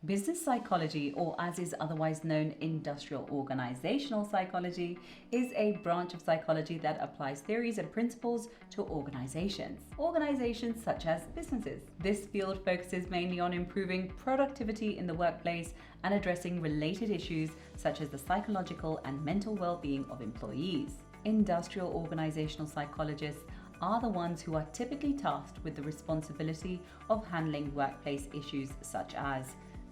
Business psychology, or as is otherwise known, industrial organizational psychology, is a branch of psychology that applies theories and principles to organizations such as businesses. This field focuses mainly on improving productivity in the workplace and addressing related issues such as the psychological and mental well-being of employees. Industrial organizational psychologists are the ones who are typically tasked with the responsibility of handling workplace issues such as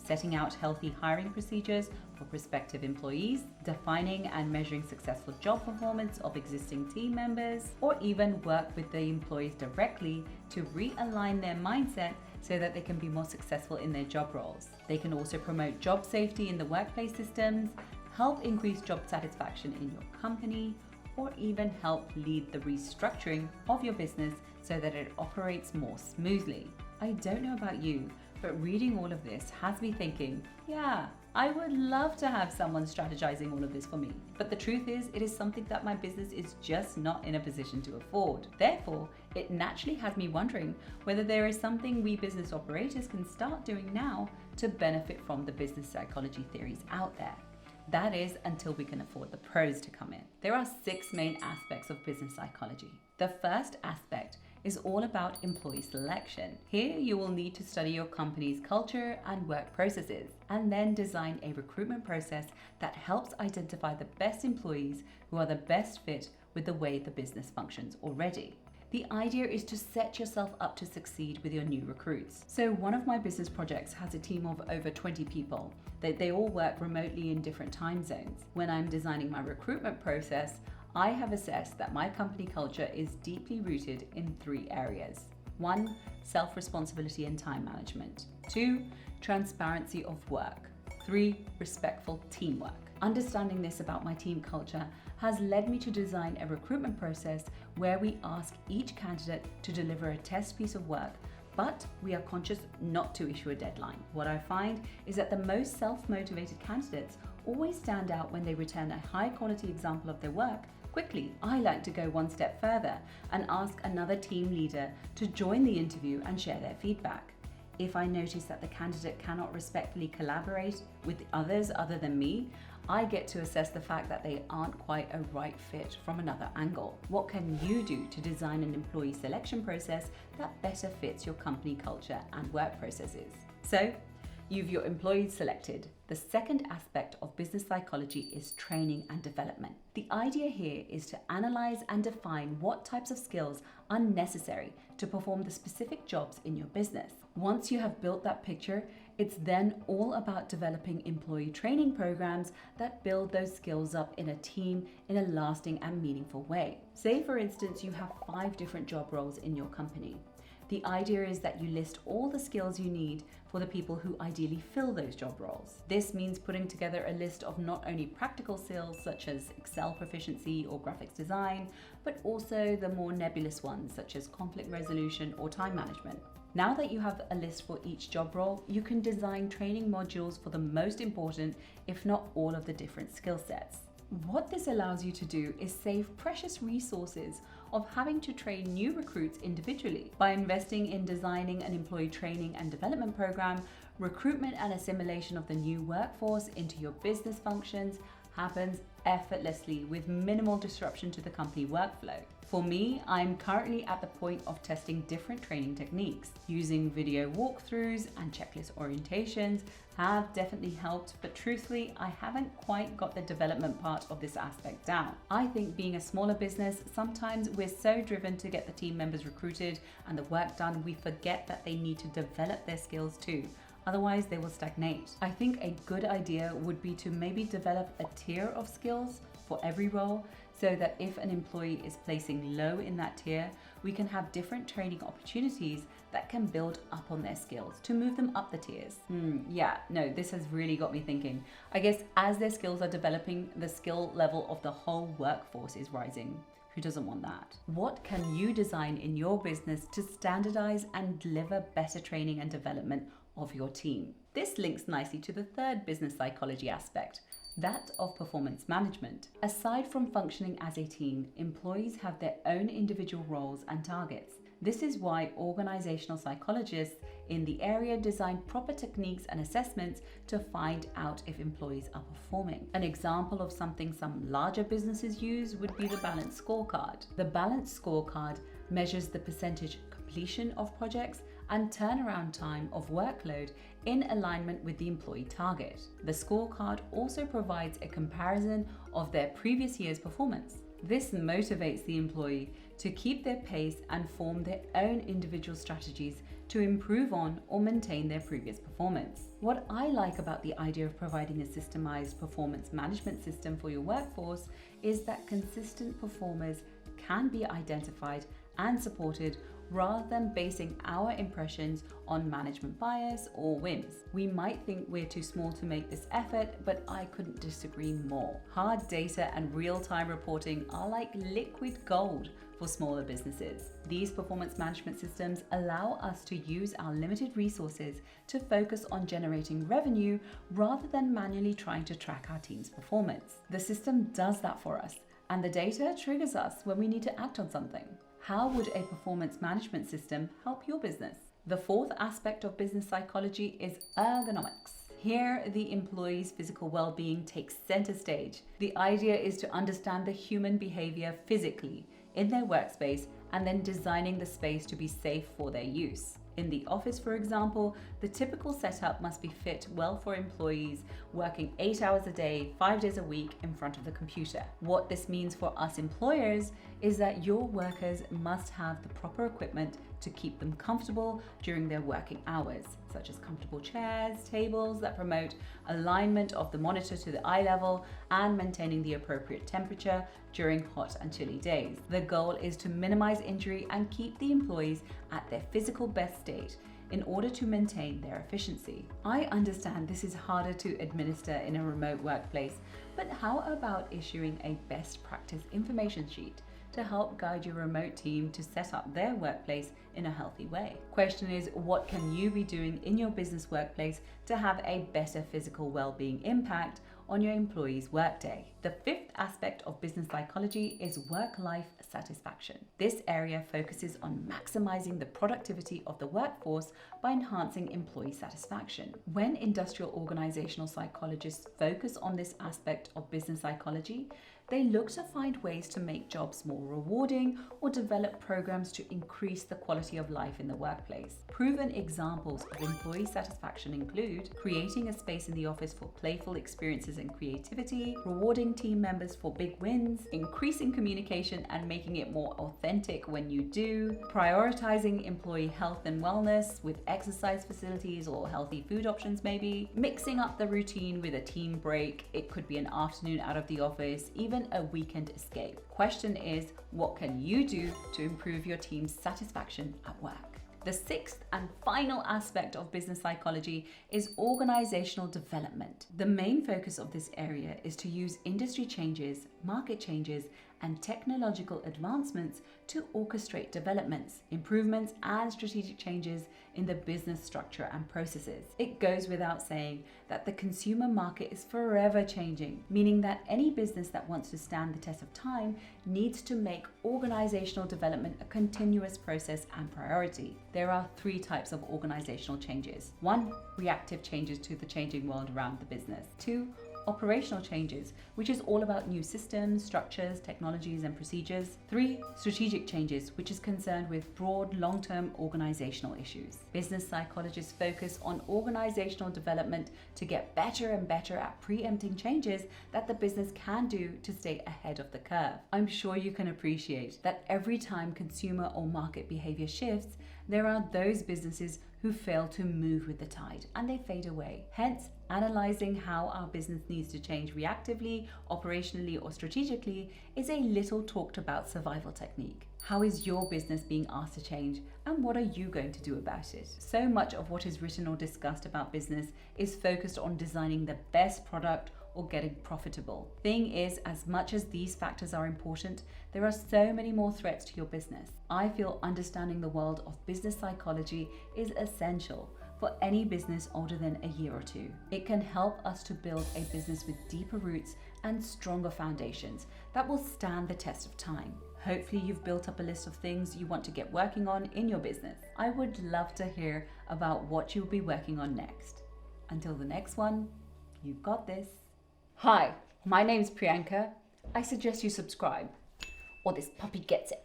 setting out healthy hiring procedures for prospective employees, defining and measuring successful job performance of existing team members, or even work with the employees directly to realign their mindset so that they can be more successful in their job roles. They can also promote job safety in the workplace systems, help increase job satisfaction in your company, or even help lead the restructuring of your business so that it operates more smoothly. I don't know about you, but reading all of this has me thinking, yeah, I would love to have someone strategizing all of this for me. But the truth is, it is something that my business is just not in a position to afford. Therefore, it naturally has me wondering whether there is something we business operators can start doing now to benefit from the business psychology theories out there. That is, until we can afford the pros to come in. There are 6 main aspects of business psychology. The first aspect is all about employee selection. Here you will need to study your company's culture and work processes, and then design a recruitment process that helps identify the best employees who are the best fit with the way the business functions already. The idea is to set yourself up to succeed with your new recruits. So one of my business projects has a team of over 20 people. They all work remotely in different time zones. When I'm designing my recruitment process, I have assessed that my company culture is deeply rooted in 3 areas. 1, self-responsibility and time management. 2, transparency of work. 3, respectful teamwork. Understanding this about my team culture has led me to design a recruitment process where we ask each candidate to deliver a test piece of work, but we are conscious not to issue a deadline. What I find is that the most self-motivated candidates always stand out when they return a high-quality example of their work quickly. I like to go one step further and ask another team leader to join the interview and share their feedback. If I notice that the candidate cannot respectfully collaborate with others other than me, I get to assess the fact that they aren't quite a right fit from another angle. What can you do to design an employee selection process that better fits your company culture and work processes? So, you've your employees selected. The second aspect of business psychology is training and development. The idea here is to analyze and define what types of skills are necessary to perform the specific jobs in your business. Once you have built that picture, it's then all about developing employee training programs that build those skills up in a team in a lasting and meaningful way. Say, for instance, you have 5 different job roles in your company. The idea is that you list all the skills you need for the people who ideally fill those job roles. This means putting together a list of not only practical skills such as Excel proficiency or graphics design, but also the more nebulous ones such as conflict resolution or time management. Now that you have a list for each job role, you can design training modules for the most important, if not all of the different skill sets. What this allows you to do is save precious resources of having to train new recruits individually. By investing in designing an employee training and development program, recruitment and assimilation of the new workforce into your business functions happens effortlessly with minimal disruption to the company workflow. For me, I'm currently at the point of testing different training techniques. Using video walkthroughs and checklist orientations have definitely helped, but truthfully, I haven't quite got the development part of this aspect down. I think being a smaller business, sometimes we're so driven to get the team members recruited and the work done, we forget that they need to develop their skills too. Otherwise, they will stagnate. I think a good idea would be to maybe develop a tier of skills for every role so that if an employee is placing low in that tier, we can have different training opportunities that can build up on their skills to move them up the tiers. This has really got me thinking. I guess as their skills are developing, the skill level of the whole workforce is rising. Who doesn't want that? What can you design in your business to standardize and deliver better training and development of your team? This links nicely to the third business psychology aspect, that of performance management. Aside from functioning as a team, employees have their own individual roles and targets. This is why organizational psychologists in the area design proper techniques and assessments to find out if employees are performing. An example of something some larger businesses use would be the balanced scorecard. The balanced scorecard measures the percentage completion of projects and turnaround time of workload in alignment with the employee target. The scorecard also provides a comparison of their previous year's performance. This motivates the employee to keep their pace and form their own individual strategies to improve on or maintain their previous performance. What I like about the idea of providing a systemized performance management system for your workforce is that consistent performers can be identified and supported rather than basing our impressions on management bias or whims. We might think we're too small to make this effort, but I couldn't disagree more. Hard data and real-time reporting are like liquid gold for smaller businesses. These performance management systems allow us to use our limited resources to focus on generating revenue rather than manually trying to track our team's performance. The system does that for us, and the data triggers us when we need to act on something. How would a performance management system help your business? The fourth aspect of business psychology is ergonomics. Here, the employee's physical well-being takes center stage. The idea is to understand the human behavior physically in their workspace and then designing the space to be safe for their use. In the office, for example, the typical setup must be fit well for employees working 8 hours a day, 5 days a week in front of the computer. What this means for us employers is that your workers must have the proper equipment to keep them comfortable during their working hours, such as comfortable chairs, tables that promote alignment of the monitor to the eye level and maintaining the appropriate temperature during hot and chilly days. The goal is to minimize injury and keep the employees at their physical best state in order to maintain their efficiency. I understand this is harder to administer in a remote workplace, but how about issuing a best practice information sheet to help guide your remote team to set up their workplace in a healthy way? Question is, what can you be doing in your business workplace to have a better physical well-being impact on your employees' workday? The fifth aspect of business psychology is work-life satisfaction. This area focuses on maximizing the productivity of the workforce by enhancing employee satisfaction. When industrial organizational psychologists focus on this aspect of business psychology, they look to find ways to make jobs more rewarding or develop programs to increase the quality of life in the workplace. Proven examples of employee satisfaction include creating a space in the office for playful experiences and creativity, rewarding team members for big wins, increasing communication and making it more authentic when you do, prioritizing employee health and wellness with exercise facilities or healthy food options maybe, mixing up the routine with a team break. It could be an afternoon out of the office, even a weekend escape. Question is, what can you do to improve your team's satisfaction at work? The sixth and final aspect of business psychology is organizational development. The main focus of this area is to use industry changes, market changes, and technological advancements to orchestrate developments, improvements, and strategic changes in the business structure and processes. It goes without saying that the consumer market is forever changing, meaning that any business that wants to stand the test of time needs to make organizational development a continuous process and priority. There are 3 types of organizational changes. 1, reactive changes to the changing world around the business. 2, operational changes, which is all about new systems, structures, technologies, and procedures. 3, strategic changes, which is concerned with broad, long-term organizational issues. Business psychologists focus on organizational development to get better and better at preempting changes that the business can do to stay ahead of the curve. I'm sure you can appreciate that every time consumer or market behavior shifts, there are those businesses who fail to move with the tide and they fade away. Hence, analyzing how our business needs to change reactively, operationally, or strategically is a little talked about survival technique. How is your business being asked to change, and what are you going to do about it? So much of what is written or discussed about business is focused on designing the best product or getting profitable. Thing is, as much as these factors are important, there are so many more threats to your business. I feel understanding the world of business psychology is essential for any business older than a year or 2. It can help us to build a business with deeper roots and stronger foundations that will stand the test of time. Hopefully you've built up a list of things you want to get working on in your business. I would love to hear about what you'll be working on next. Until the next one, you've got this. Hi, my name's Priyanka. I suggest you subscribe, or this puppy gets it.